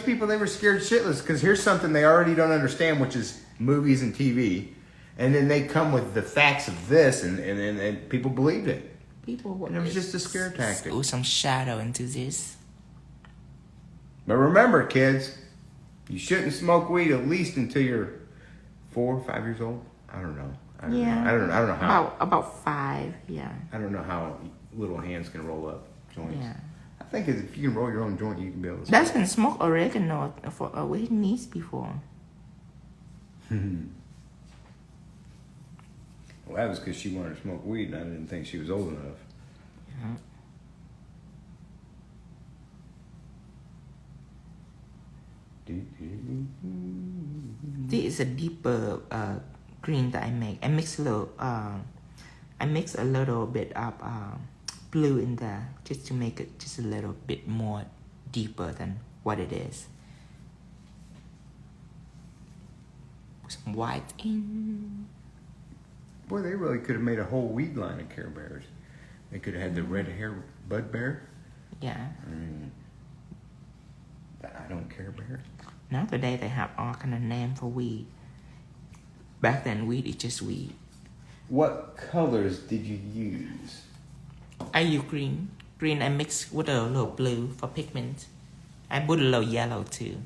people, they were scared shitless because here's something they already don't understand, which is movies and TV. And then they come with the facts of this, and people believed it. And it was just a scare tactic. Ooh, some shadow into this. But remember, kids, you shouldn't smoke weed at least until you're 4 or 5 years old. I don't know. I don't know how. About 5, yeah. I don't know how little hands can roll up joints. Yeah. I think if you can roll your own joint, you can be able to smoke. That's been smoked oregano for a Vietnamese before. Well, that was because she wanted to smoke weed, and I didn't think she was old enough. Yeah. This is a deeper green that I make. I mix a little bit of blue in there just to make it just a little bit more deeper than what it is. Put some white in. Boy, they really could have made a whole weed line of Care Bears. They could have had the red hair Bud Bear. Yeah. I don't care bear. Now today they have all kind of name for weed. Back then weed is just weed. What colors did you use? I use green. Green I mix with a little blue for pigment. I put a little yellow too,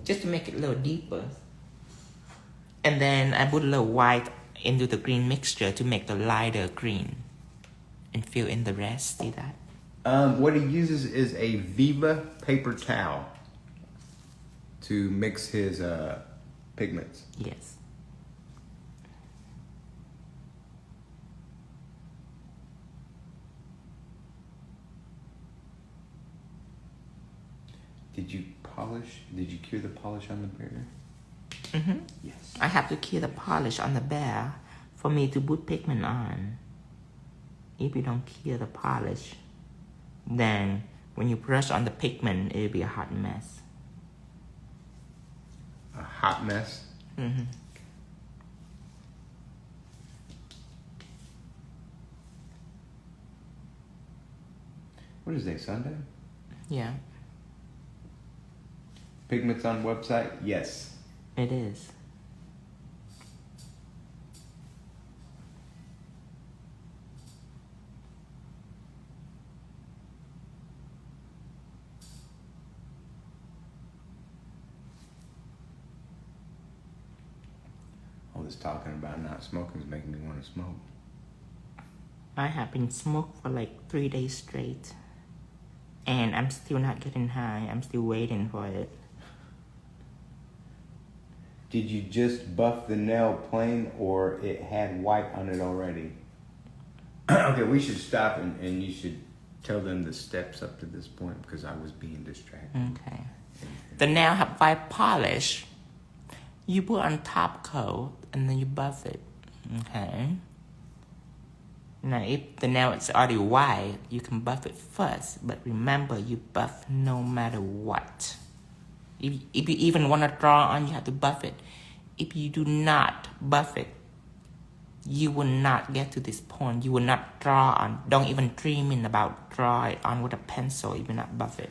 just to make it a little deeper. And then I put a little white into the green mixture to make the lighter green. And fill in the rest, see that? What he uses is a Viva paper towel to mix his pigments. Yes. Did you cure the polish on the bear? Mm-hmm. Yes. I have to cure the polish on the bear for me to put pigment on. If you don't cure the polish, then when you brush on the pigment, it'll be a hot mess. A hot mess? Mm-hmm. What is today, Sunday? Yeah. Pigments on website? Yes. It is. All this talking about not smoking is making me want to smoke. I have been smoked for like 3 days straight. And I'm still not getting high. I'm still waiting for it. Did you just buff the nail plain or it had white on it already? Okay, we should stop and you should tell them the steps up to this point because I was being distracted. Okay. The nail have white polish. You put on top coat and then you buff it. Okay. Now, if the nail is already white, you can buff it first. But remember, you buff no matter what. If you even want to draw on, you have to buff it. If you do not buff it, you will not get to this point. You will not draw on. Don't even dream in about draw it on with a pencil if you not buff it.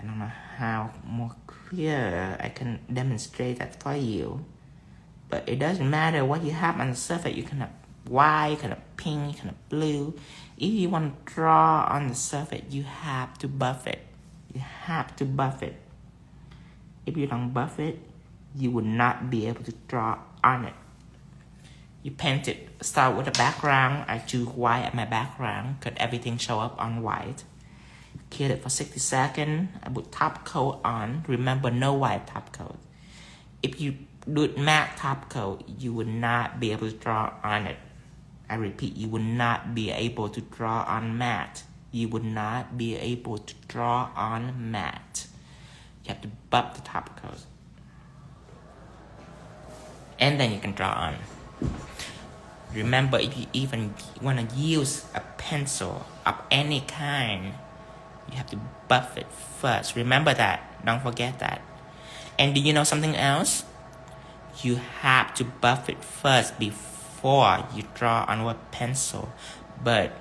I don't know how more clear I can demonstrate that for you. But it doesn't matter what you have on the surface. You can have white, kind of pink, kind of blue. If you want to draw on the surface, you have to buff it. You have to buff it. If you don't buff it, you will not be able to draw on it. You paint it, start with the background. I choose white as my background because everything show up on white. Cure it for 60 seconds. I put top coat on. Remember, no white top coat. If you do it matte top coat, you will not be able to draw on it. I repeat, you will not be able to draw on matte. You will not be able to draw on matte. You have to buff the top coat. And then you can draw on. Remember, if you even want to use a pencil of any kind, you have to buff it first. Remember that. Don't forget that. And do you know something else? You have to buff it first before you draw on with pencil. But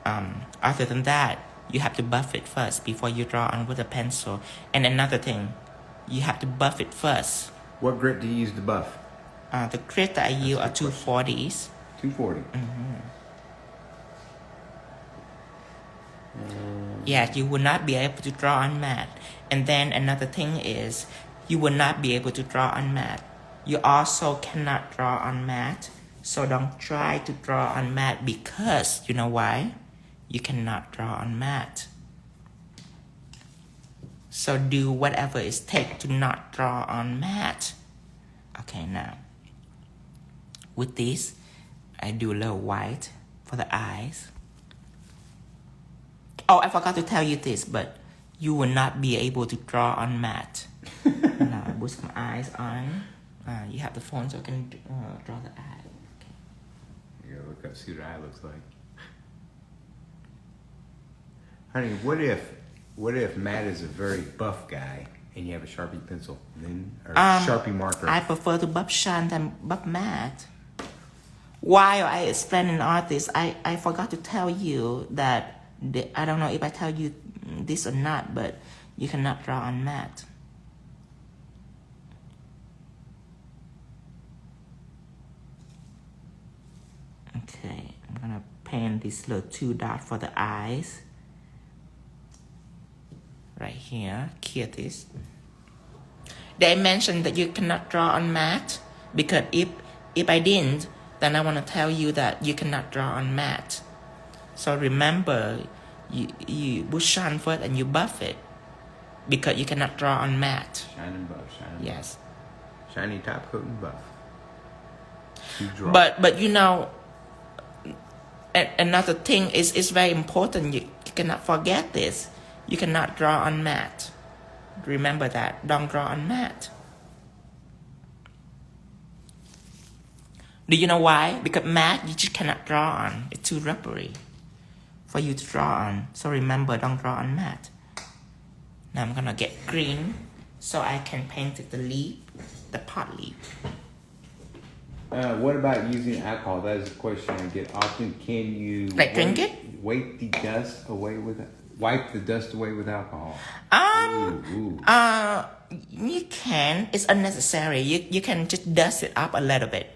other than that, you have to buff it first before you draw on with a pencil. And another thing, you have to buff it first. What grit do you use to buff? The grit that I use are 240s. 240. Yeah, you will not be able to draw on matte. And then another thing is, you will not be able to draw on matte. You also cannot draw on matte. So don't try to draw on matte because, you know why? You cannot draw on matte. So do whatever it takes to not draw on matte. Okay, now. With this, I do a little white for the eyes. Oh, I forgot to tell you this, but you will not be able to draw on matte. Now, I put some eyes on. You have the phone so I can draw the eye. Okay. You gotta look up, see what the eye looks like. Honey, what if Matt is a very buff guy and you have a Sharpie pencil, then or Sharpie marker? I prefer to buff shine than buff matte. While I explaining all this, I forgot to tell you that I don't know if I tell you this or not, but you cannot draw on matte. Okay, I'm gonna paint this little 2 dot for the eyes. Right here, here it is. They mentioned that you cannot draw on matte because if I didn't, then I want to tell you that you cannot draw on matte. So remember, you put shine first and you buff it because you cannot draw on matte. Shine and buff, shine and Yes. buff. Shiny top coat and buff. But you know, another thing is very important. You cannot forget this. You cannot draw on matte. Remember that. Don't draw on matte. Do you know why? Because matte you just cannot draw on. It's too rubbery for you to draw on. So remember, don't draw on matte. Now I'm gonna get green so I can paint the leaf, the pot leaf. What about using alcohol? That is a question I get often. Can you Drink it? wipe the dust away with alcohol? Ooh. You can. It's unnecessary. You can just dust it up a little bit.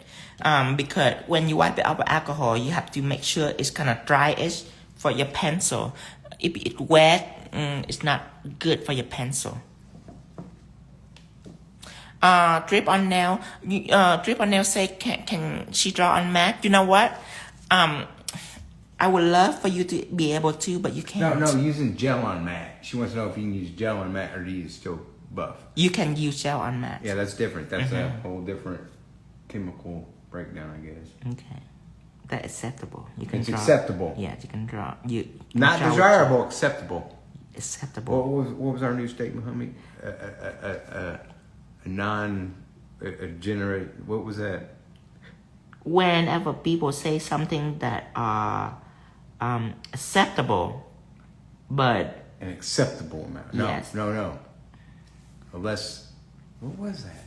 Because when you wipe it out with alcohol, you have to make sure it's kind of dry-ish for your pencil. If it's wet, it's not good for your pencil. Drip on nail. Drip on nail say, can she draw on matte? You know what? I would love for you to be able to, but you can't. No, using gel on matte. She wants to know if you can use gel on matte or do you still buff? You can use gel on matte. Yeah, that's different. That's a whole different chemical breakdown, I guess. Okay. That's acceptable. You can It's draw. acceptable. Yeah, you can draw. You Not draw with desirable, acceptable. gel. Acceptable. What was our new statement, homie? Generate. What was that? Whenever people say something that are acceptable, but An acceptable amount. No, Yes. no. Unless, what was that?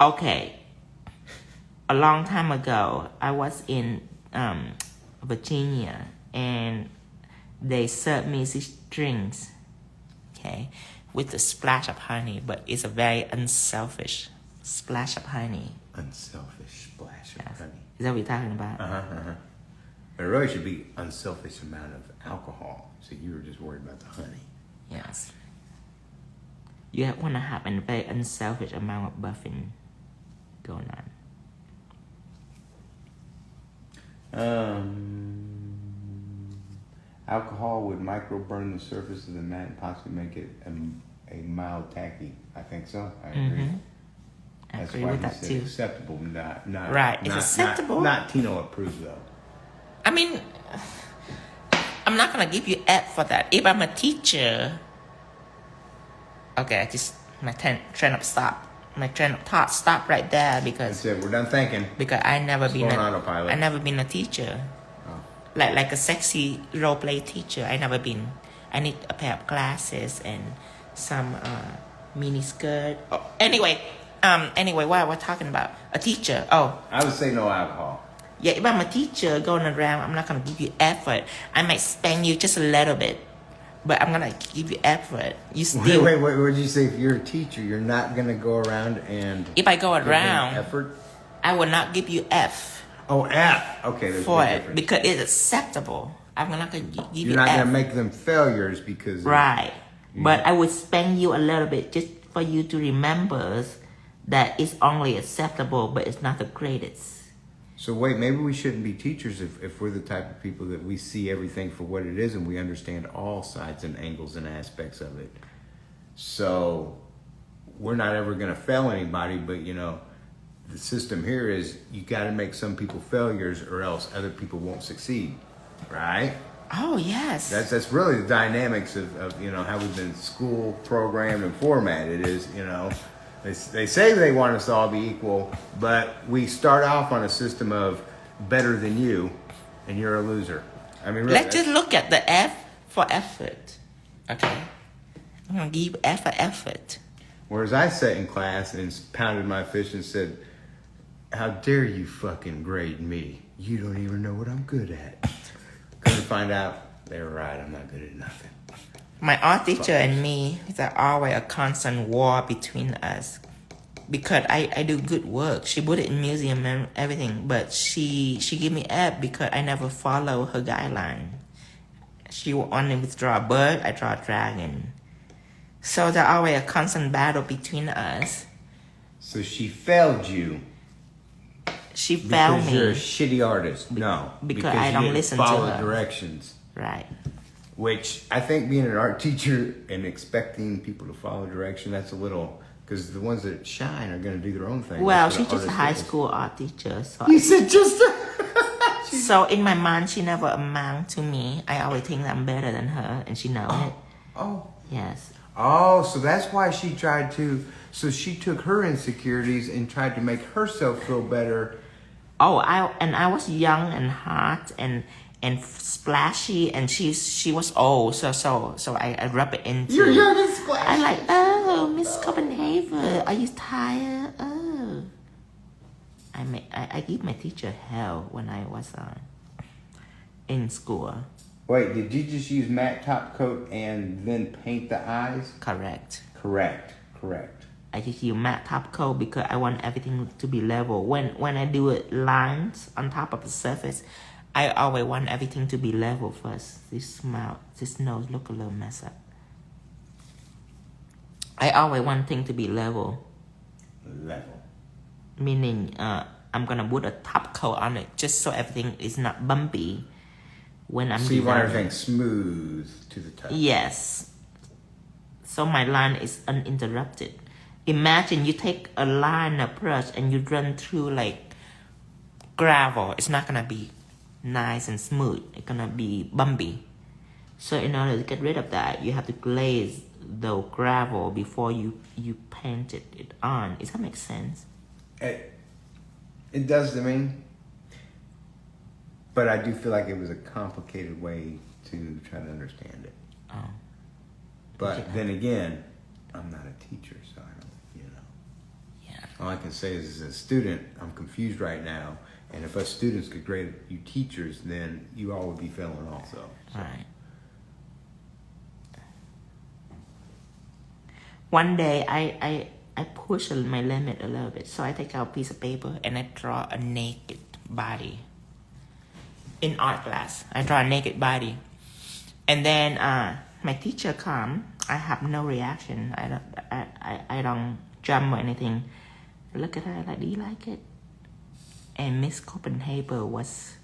okay. A long time ago, I was in Virginia, and they served me these drinks, okay, with a splash of honey, but it's a very unselfish splash of honey. Unselfish splash of honey. Is that what you're talking about? But it really should be unselfish amount of alcohol. So you were just worried about the honey. Yes. You want to have a very unselfish amount of buffing going on. Alcohol would micro burn the surface of the mat and possibly make it a mild tacky. I think so. I agree. I That's agree why with he that said too. acceptable, not Right, it's not, acceptable. Not Tino approved though. I mean, I'm not gonna give you F for that. If I'm a teacher, okay, my train of thought stop right there That's because it. We're done thinking. I never It's been on autopilot. I never been a teacher, like a sexy role play teacher. I never been. I need a pair of glasses and some mini skirt. Anyway, what we're talking about? A teacher. Oh, I would say no alcohol. Yeah, if I'm a teacher going around, I'm not gonna give you effort. I might spank you just a little bit, but I'm gonna give you effort. You still. Wait, what did you say? If you're a teacher, you're not gonna go around and If I go give them around, effort? I will not give you F Oh, F. Okay, there's for a big it difference. because it's acceptable. I'm not gonna give you You're not F. gonna make them failures because Right. But I would spank you a little bit just for you to remember that it's only acceptable, but it's not the greatest. So wait, maybe we shouldn't be teachers if we're the type of people that we see everything for what it is and we understand all sides and angles and aspects of it. So we're not ever gonna fail anybody, but you know, the system here is you gotta make some people failures or else other people won't succeed. Right? Oh, yes. That's really the dynamics of you know how we've been school programmed and formatted is, you know, they say they want us to all be equal, but we start off on a system of better than you and you're a loser. I mean, really, Let's just look at the F for effort. Okay? I'm going to give F for effort. whereas I sat in class and pounded my fist and said, how dare you fucking grade me? You don't even know what I'm good at. Come to find out, they were right, I'm not good at nothing. My art teacher and me, it's always a constant war between us. Because I do good work. She put it in museum and everything, but she give me F because I never follow her guideline. She will only withdraw a bird, I draw a dragon. So there's always a constant battle between us. So she failed you She failed because you're a me. shitty artist. No, because I you don't didn't listen to follow her. directions. Right. Which I think being an art teacher and expecting people to follow direction, that's a little, because the ones that shine are going to do their own thing. Well, That's she's what just a an high artist is. school art teacher. So, You said just so in my mind, she never amount to me. I always think I'm better than her, and she knows it. Oh. Yes. Oh, so that's why she tried to, so she took her insecurities and tried to make herself feel better. Oh, I was young and hot and splashy, and she was old. So I rub it into. You're young and splashy. I like, oh, Miss Copenhagen, are you tired? Oh. I give my teacher hell when I was in school. Wait, did you just use matte top coat and then paint the eyes? Correct. Correct. I just use matte top coat because I want everything to be level. When I do it lines on top of the surface, I always want everything to be level first. This mouth, this nose look a little messed up. I always want things to be level. Level. Meaning, I'm gonna put a top coat on it just so everything is not bumpy when I'm So you want designing. everything smooth to the touch. Yes. So my line is uninterrupted. Imagine you take a line, a brush, and you run through like gravel. It's not gonna be nice and smooth. It's gonna be bumpy. So in order to get rid of that, you have to glaze the gravel before you paint it on. Does that make sense? It does to me. But I do feel like it was a complicated way to try to understand it. Oh. But Yeah. then again, I'm not a teacher, so I don't, you know. Yeah. All I can say is as a student, I'm confused right now. And if us students could grade you teachers, then you all would be failing also. So. Right. One day I push my limit a little bit. So I take out a piece of paper and I draw a naked body. In art class, I draw a naked body. And then my teacher come. I have no reaction. I don't jump or anything. I look at her like, do you like it? And Miss Copenhagen was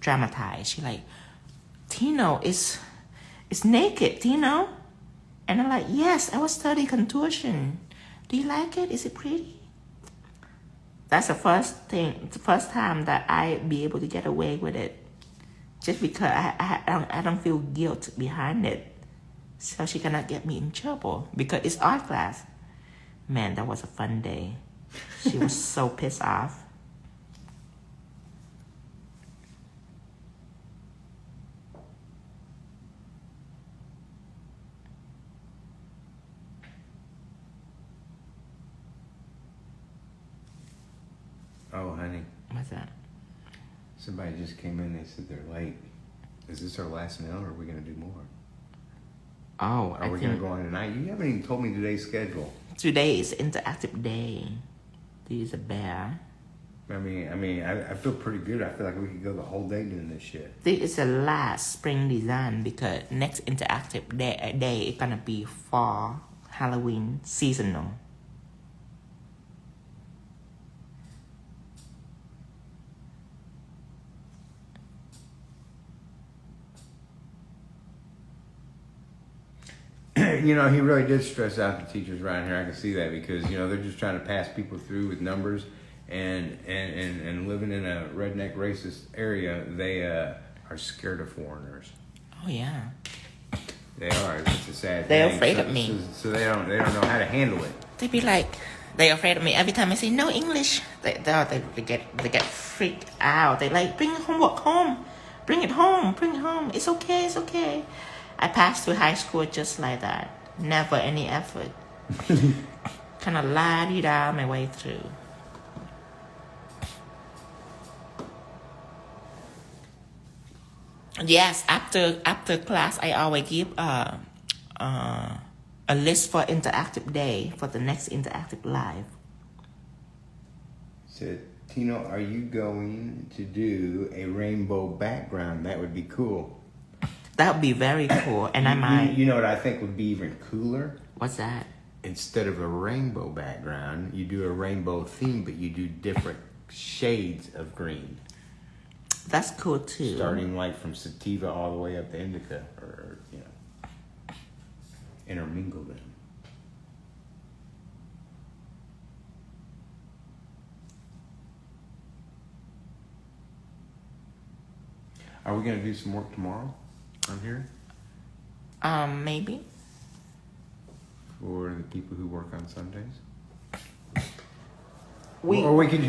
dramatized. She like, Tino, it's naked, Tino. And I'm like, yes, I was studying contortion. Do you like it? Is it pretty? That's the first time that I be able to get away with it. Just because I don't feel guilt behind it. So she cannot get me in trouble because it's art class. Man, that was a fun day. She was so pissed off. Oh, honey. What's that? Somebody just came in. They said they're late. Is this our last meal, or are we gonna do more? Oh, Are we gonna go on tonight? You haven't even told me today's schedule. Today is interactive day. This is a bear. I feel pretty good. I feel like we could go the whole day doing this shit. This is the last spring design because next interactive day is gonna be for Halloween seasonal. You know, he really did stress out the teachers around here. I can see that because, you know, they're just trying to pass people through with numbers, and living in a redneck racist area, they are scared of foreigners. Oh yeah. They are. It's a sad They're thing. afraid of me. So they don't know how to handle it. They be like, they're afraid of me every time I say no English. They get freaked out. They like, bring homework home, bring it home. It's okay. I passed through high school just like that. Never any effort. Kind of la-di-da my way through. Yes, after class, I always give a list for interactive day for the next interactive live. Said, Tino, are you going to do a rainbow background? That would be cool. That would be very cool, and I might. You know what I think would be even cooler? What's that? Instead of a rainbow background, you do a rainbow theme, but you do different shades of green. That's cool too. Starting like from sativa all the way up to indica, or you know, intermingle them. Are we gonna do some work tomorrow on here Maybe. for the people who work on Sundays? We Or we could